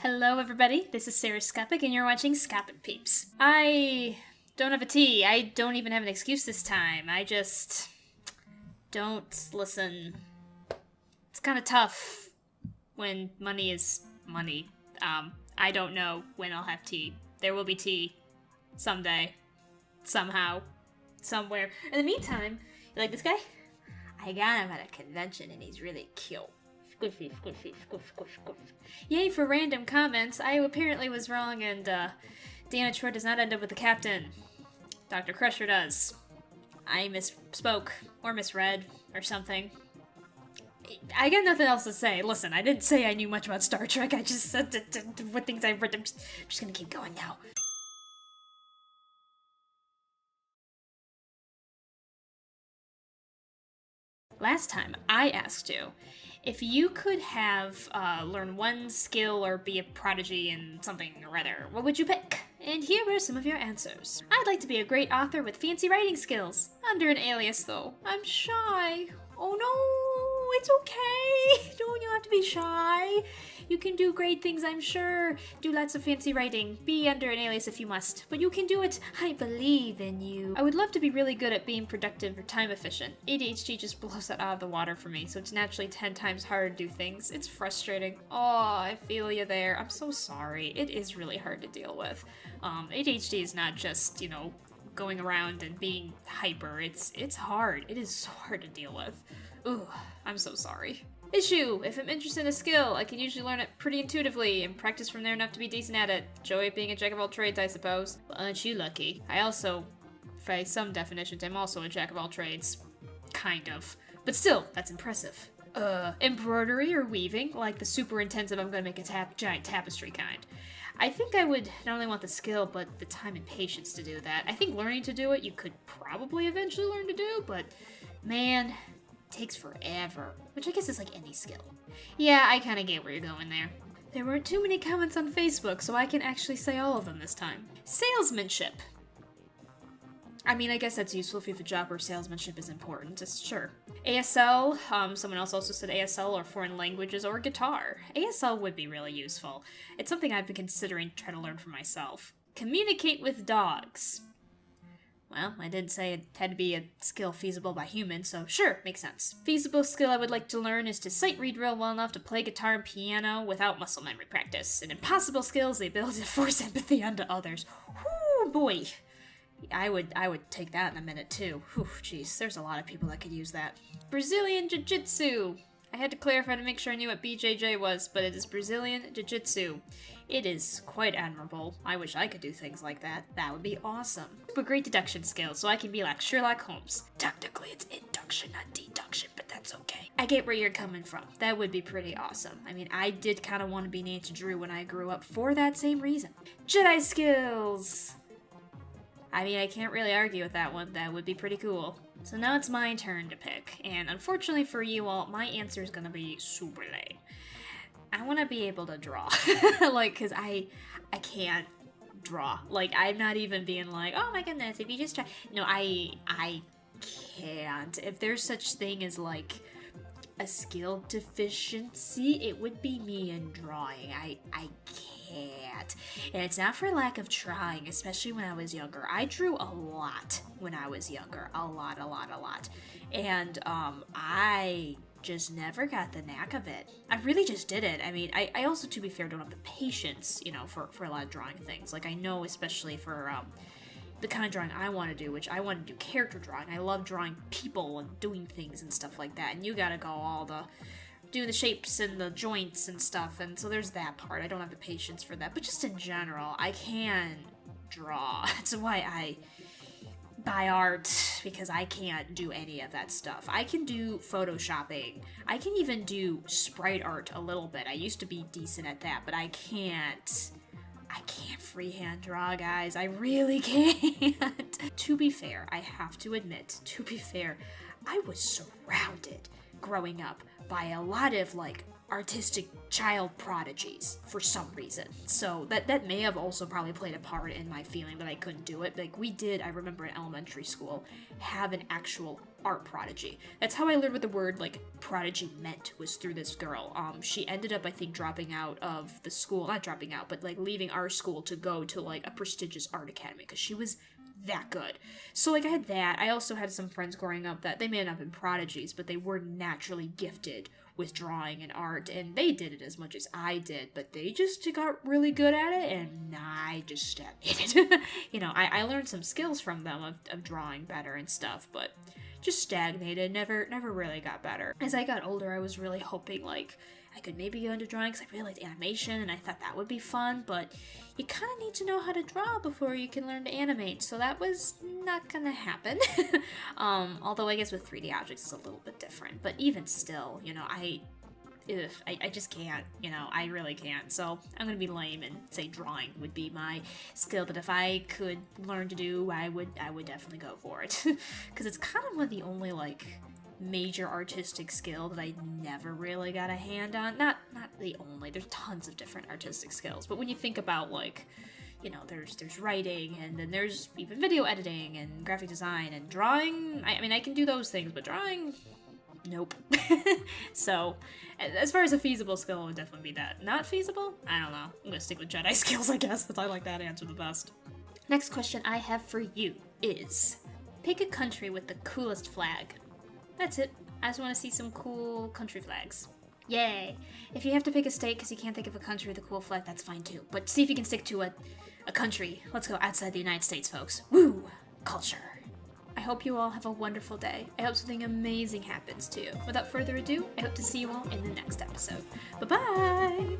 Hello everybody, this is Sarahscopic and you're watching ScopicPeeps. I don't have a T. I don't even have an excuse this time. I just don't listen. It's kind of tough when money is money. I don't know when I'll have tea. There will be tea someday, somehow, somewhere. In the meantime, you like this guy? I got him at a convention and he's really cute. Squishy, squishy, squish, squish, squish. Yay for random comments. I apparently was wrong and Deanna Troy does not end up with the captain. Dr. Crusher does. I misspoke or misread or something. I got nothing else to say. Listen, I didn't say I knew much about Star Trek. I just said what things I've read. I'm just gonna keep going now. Last time, I asked you if you could have learn one skill or be a prodigy in something or other, what would you pick? And here are some of your answers. I'd like to be a great author with fancy writing skills. Under an alias, though. I'm shy. Oh no, it's okay. Don't you have to be shy? You can do great things, I'm sure. Do lots of fancy writing. Be under an alias if you must. But you can do it. I believe in you. I would love to be really good at being productive or time efficient. ADHD just blows that out of the water for me, so it's naturally 10 times harder to do things. It's frustrating. Oh, I feel you there. I'm so sorry. It is really hard to deal with. ADHD is not just, going around and being hyper. It's hard. It is so hard to deal with. Ooh, I'm so sorry. Issue! If I'm interested in a skill, I can usually learn it pretty intuitively and practice from there enough to be decent at it. Joy of being a jack of all trades, I suppose. Well, aren't you lucky? I also, by some definitions, I'm also a jack of all trades. Kind of. But still, that's impressive. Embroidery or weaving, like the super intensive I'm gonna make a giant tapestry kind. I think I would not only want the skill, but the time and patience to do that. I think learning to do it, you could probably eventually learn to do, but man, it takes forever. Which I guess is like any skill. Yeah, I kind of get where you're going there. There weren't too many comments on Facebook, so I can actually say all of them this time. Salesmanship. I mean, I guess that's useful if you have a job where salesmanship is important, just sure. ASL, someone else also said ASL or foreign languages or guitar. ASL would be really useful. It's something I've been considering trying to learn for myself. Communicate with dogs. Well, I did say it had to be a skill feasible by humans, so sure, makes sense. Feasible skill I would like to learn is to sight read real well enough to play guitar and piano without muscle memory practice. An impossible skill is the ability to force empathy onto others. Whoo, boy. I would take that in a minute too. Whew, jeez, there's a lot of people that could use that. Brazilian Jiu-Jitsu. I had to clarify to make sure I knew what BJJ was, but it is Brazilian Jiu-Jitsu. It is quite admirable. I wish I could do things like that. That would be awesome. But great deduction skills, so I can be like Sherlock Holmes. Technically, it's induction, not deduction, but that's okay. I get where you're coming from. That would be pretty awesome. I mean, I did kind of want to be Nancy Drew when I grew up for that same reason. Jedi skills! I mean, I can't really argue with that one. That would be pretty cool. So now it's my turn to pick, and unfortunately for you all, my answer is gonna be super lame. I want to be able to draw. Cause I can't draw. I'm not even being like, oh my goodness, if you just try. No, I can't. If there's such thing as a skill deficiency, it would be me in drawing. I can't. And it's not for lack of trying, especially when I was younger. I drew a lot when I was younger. A lot. And I just never got the knack of it. I really just didn't. I mean, I also, to be fair, don't have the patience, for a lot of drawing things. I know, especially for the kind of drawing I want to do, which I want to do character drawing. I love drawing people and doing things and stuff like that, and you gotta go do the shapes and the joints and stuff, and so there's that part. I don't have the patience for that, but just in general, I can draw. That's why I buy art, because I can't do any of that stuff. I can do photoshopping. I can even do sprite art a little bit. I used to be decent at that, but I can't freehand draw, guys. I really can't. To be fair, I have to admit, I was surrounded growing up by a lot of artistic child prodigies for some reason. So that may have also probably played a part in my feeling that I couldn't do it. Like we did, I remember in elementary school, have an actual art prodigy. That's how I learned what the word like prodigy meant, was through this girl. She ended up, I think, dropping out of the school, not dropping out, but like leaving our school to go to like a prestigious art academy because she was that good. So like I had that. I also had some friends growing up that they may not have been prodigies, but they were naturally gifted with drawing and art, and they did it as much as I did, but they just got really good at it, and I just stagnated. You know, I learned some skills from them of drawing better and stuff, but just stagnated, never really got better. As I got older, I was really hoping like I could maybe go into drawing because I really liked animation and I thought that would be fun, but you kind of need to know how to draw before you can learn to animate, so that was not gonna happen. Although I guess with 3D objects it's a little bit different, but even still, you know, I just can't, you know, I really can't. So I'm gonna be lame and say drawing would be my skill, but if I could learn to do, I would definitely go for it. Because it's kind of one of the only like major artistic skill that I never really got a hand on. Not the only, there's tons of different artistic skills, but when you think about like, you know, there's writing, and then there's even video editing and graphic design and drawing. I mean, I can do those things, but drawing, nope. So, as far as a feasible skill, it would definitely be that. Not feasible? I don't know. I'm gonna stick with Jedi skills, I guess, because I like that answer the best. Next question I have for you is, pick a country with the coolest flag. That's it. I just want to see some cool country flags. Yay! If you have to pick a state because you can't think of a country with a cool flag, that's fine too. But see if you can stick to a country. Let's go outside the United States, folks. Woo! Culture. I hope you all have a wonderful day. I hope something amazing happens to you. Without further ado, I hope to see you all in the next episode. Bye-bye!